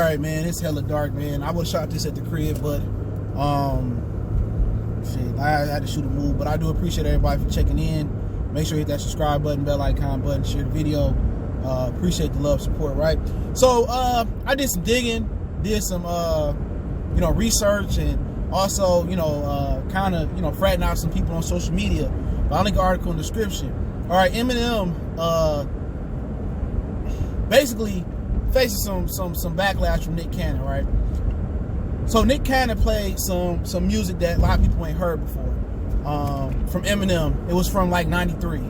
right, man, it's hella dark, man. I would have shot this at the crib, but shit, I had to shoot a move. But I do appreciate everybody for checking in. Make sure you hit that subscribe button, bell icon button, share the video. Appreciate the love, support, right? So I did some digging, did some research, and also kind of fratting out some people on social media. I'll link an article in the description. All right, Eminem basically faces some backlash from Nick Cannon, right? So Nick Cannon played some music that a lot of people ain't heard before from Eminem. It was from like '93,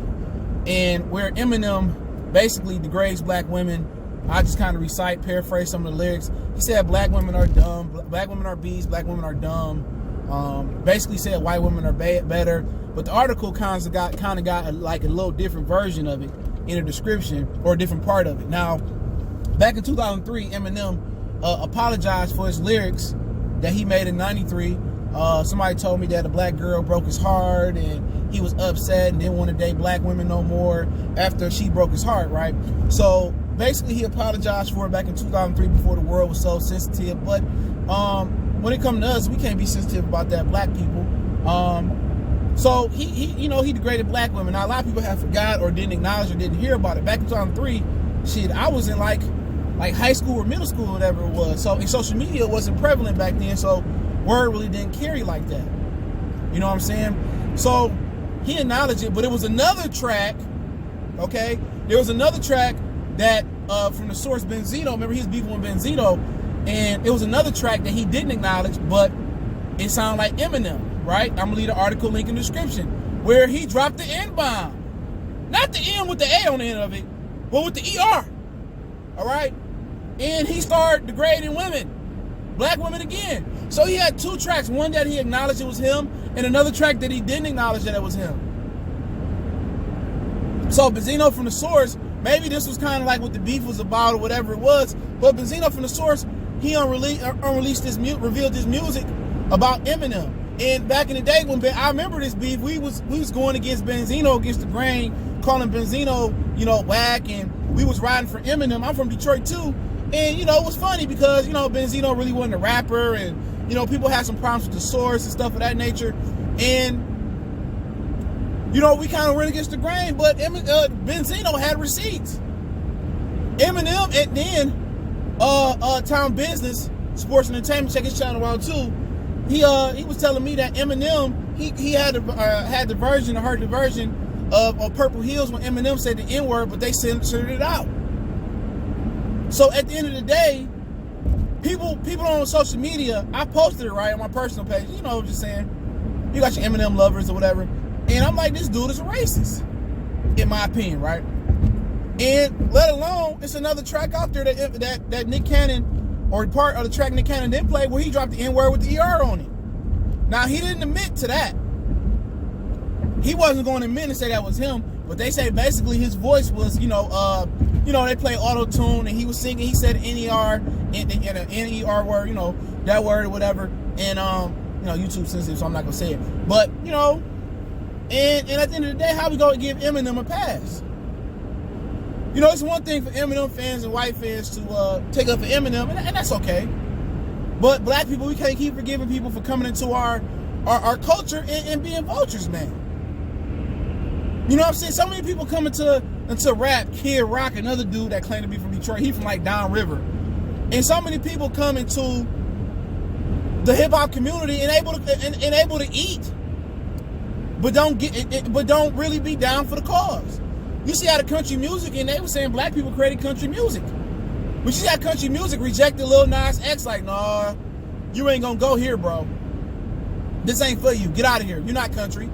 and where Eminem basically degrades black women. I just kind of paraphrase some of the lyrics. He said black women are dumb, black women are beasts, black women are dumb. Basically said white women are better. But the article kind of got like a little different version of it in a description, or a different part of it. Now, back in 2003, Eminem apologized for his lyrics that he made in '93. Somebody told me that a black girl broke his heart, and he was upset and didn't want to date black women no more after she broke his heart, right? So basically, he apologized for it back in 2003 before the world was so sensitive. But when it comes to us, we can't be sensitive about that, black people. So he degraded black women. Now, a lot of people have forgot or didn't acknowledge or didn't hear about it. Back in 2003, shit, I was in like high school or middle school or whatever it was. So and social media wasn't prevalent back then, so word really didn't carry like that. You know what I'm saying? So he acknowledged it, but it was another track, okay? There was another track that from the source Benzino. Remember, he was beefing with Benzino, and it was another track that he didn't acknowledge, but it sounded like Eminem, right? I'm gonna leave the article link in the description, where he dropped the N-bomb. Not the N with the A on the end of it, but with the ER. All right? And he started degrading women, black women again. So he had two tracks, one that he acknowledged it was him, and another track that he didn't acknowledge that it was him. So Benzino from the source, maybe this was kind of like what the beef was about or whatever it was, but Benzino from the source, he revealed this music about Eminem. And back in the day when I remember this beef, we was going against Benzino, against the grain, calling Benzino, whack, and we was riding for Eminem. I'm from Detroit too, and it was funny because Benzino really wasn't a rapper, and people had some problems with the source and stuff of that nature, and we kind of went against the grain, but Benzino had receipts. Eminem, and then Town Business Sports and Entertainment, check his channel out too. He was telling me that Eminem he had the version, or heard the version of Purple Hills when Eminem said the N-word, but they censored it out. So at the end of the day, people on social media, I posted it right on my personal page. Just saying, you got your Eminem lovers or whatever, and I'm like, this dude is a racist, in my opinion, right? And let alone, it's another track out there that Nick Cannon, or part of the track Nick Cannon didn't play, where he dropped the N-word with the ER on it. Now, he didn't admit to that. He wasn't going to admit and say that was him, but they say basically his voice was, they play auto-tune, and he was singing, he said N-E-R, and an N-E-R word, that word or whatever, and, YouTube sensitive, so I'm not going to say it. But, and at the end of the day, how we going to give Eminem a pass? It's one thing for Eminem fans and white fans to take up for Eminem, and that's okay. But black people, we can't keep forgiving people for coming into our culture and being vultures, man. You know what I'm saying? So many people come into rap. Kid Rock, another dude that claimed to be from Detroit, he from like downriver. And so many people come into the hip hop community and able to eat, but don't really be down for the cause. You see how the country music, and they were saying black people created country music. But you see how country music rejected Lil Nas X, like, nah, you ain't gonna go here, bro. This ain't for you. Get out of here. You're not country.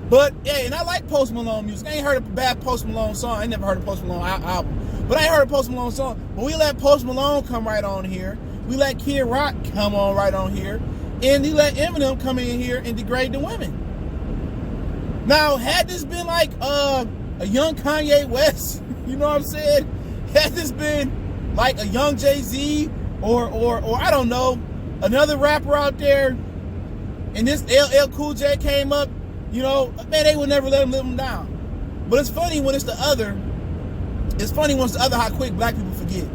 But, yeah, and I like Post Malone music. I ain't heard a bad Post Malone song. I ain't never heard a Post Malone album. But I ain't heard a Post Malone song. But we let Post Malone come right on here. We let Kid Rock come on right on here. And we let Eminem come in here and degrade the women. Now, had this been like a young Kanye West, you know what I'm saying? Had this been like a young Jay-Z or I don't know, another rapper out there, and this LL Cool J came up, man, they would never let him live him down. But it's funny when it's the other how quick black people forget.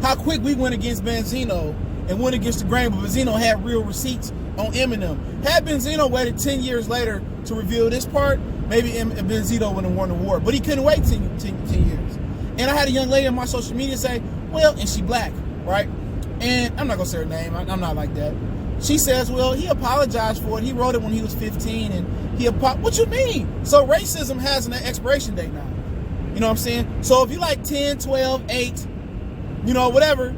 how quick we went against Benzino and went against the grain, but Benzino had real receipts on Eminem. Had Benzino waited 10 years later to reveal this part, maybe Benzino would have won the war. But he couldn't wait 10 years. And I had a young lady on my social media say, well, and she black, right? And I'm not going to say her name. I'm not like that. She says, well, he apologized for it. He wrote it when he was 15, and he what you mean? So racism has an expiration date now. You know what I'm saying? So if you like 10, 12, 8, you know, whatever,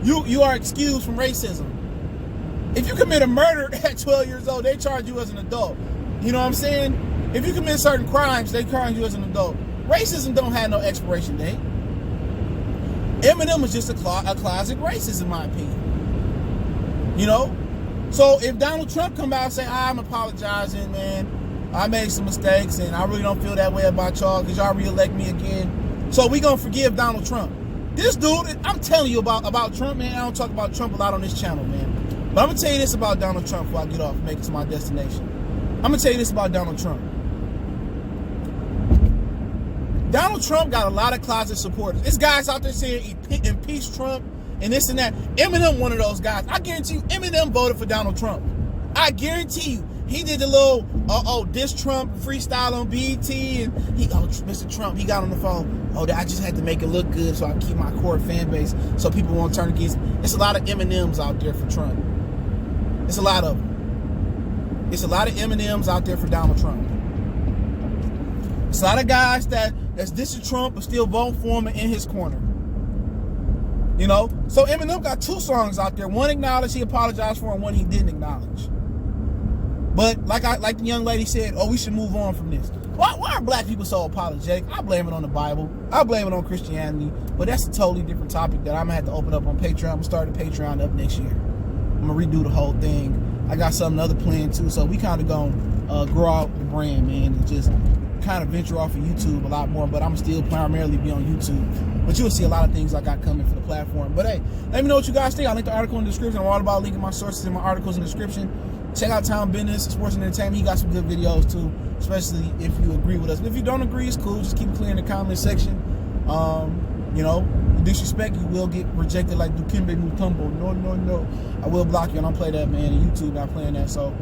you are excused from racism. If you commit a murder at 12 years old, they charge you as an adult. You know what I'm saying? If you commit certain crimes, they charge you as an adult. Racism don't have no expiration date. Eminem is just a classic racist, in my opinion. You know? So if Donald Trump come out and say, I'm apologizing, man, I made some mistakes, and I really don't feel that way about y'all because y'all reelect me again. So we gonna forgive Donald Trump. This dude, I'm telling you about Trump, man. I don't talk about Trump a lot on this channel, man. But I'm gonna tell you this about Donald Trump before I get off and make it to my destination. I'm gonna tell you this about Donald Trump. Donald Trump got a lot of closet supporters. There's guys out there saying impeach Trump and this and that. Eminem, one of those guys. I guarantee you, Eminem voted for Donald Trump. I guarantee you, he did the little diss Trump freestyle on BET, and Mr. Trump, he got on the phone. I just had to make it look good so I keep my core fan base so people won't turn against me. There's a lot of Eminems out there for Trump. It's a lot of them. It's a lot of Eminems out there for Donald Trump. It's a lot of guys that's dissing Trump but still voting for him and in his corner. You know? So Eminem got 2 songs out there. One acknowledged, he apologized for, and one he didn't acknowledge. But like the young lady said, we should move on from this. Why are black people so apologetic? I blame it on the Bible. I blame it on Christianity. But that's a totally different topic that I'm going to have to open up on Patreon. I'm going to start a Patreon up next year. I'm going to redo the whole thing. I got something other planned too. So we kind of going to grow out the brand, man, and just kind of venture off of YouTube a lot more. But I'm still primarily be on YouTube. But you'll see a lot of things I got coming for the platform. But hey, let me know what you guys think. I'll link the article in the description. I'm all about linking my sources in my articles in the description. Check out Town Business, Sports and Entertainment. He got some good videos too, especially if you agree with us. But if you don't agree, it's cool. Just keep it clear in the comment section. You know, disrespect, you will get rejected like Dukembe Mutombo. No. I will block you. I don't play that, man. And YouTube not playing that. So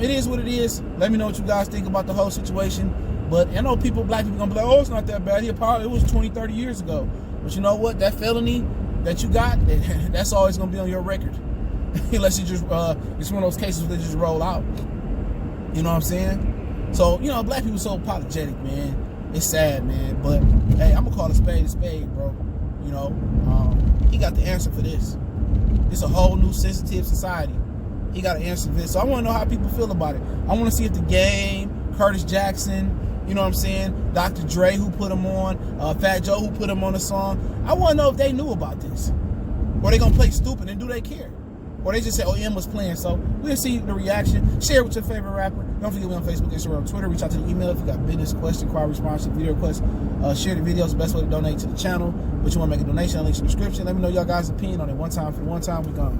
it is what it is. Let me know what you guys think about the whole situation. But I know black people gonna be like, it's not that bad. It was 20, 30 years ago. But you know what? That felony that you got, that's always gonna be on your record. Unless you just, it's one of those cases where they just roll out. You know what I'm saying? So, you know, black people so apologetic, man. It's sad, man. But, hey, I'm going to call a spade, bro. You know, he got the answer for this. It's a whole new sensitive society. He got an answer for this. So I want to know how people feel about it. I want to see if The Game, Curtis Jackson, you know what I'm saying, Dr. Dre, who put him on, Fat Joe, who put him on the song. I want to know if they knew about this. Or they going to play stupid, and do they care? Or they just say, M was playing. So we'll see the reaction. Share it with your favorite rapper. Don't forget me on Facebook, Instagram, Twitter. Reach out to the email if you got business, question, inquiry, response, video requests. Share the videos. The best way to donate to the channel. But you want to make a donation, links in the description. Let me know y'all guys' opinion on it. One time, we gone.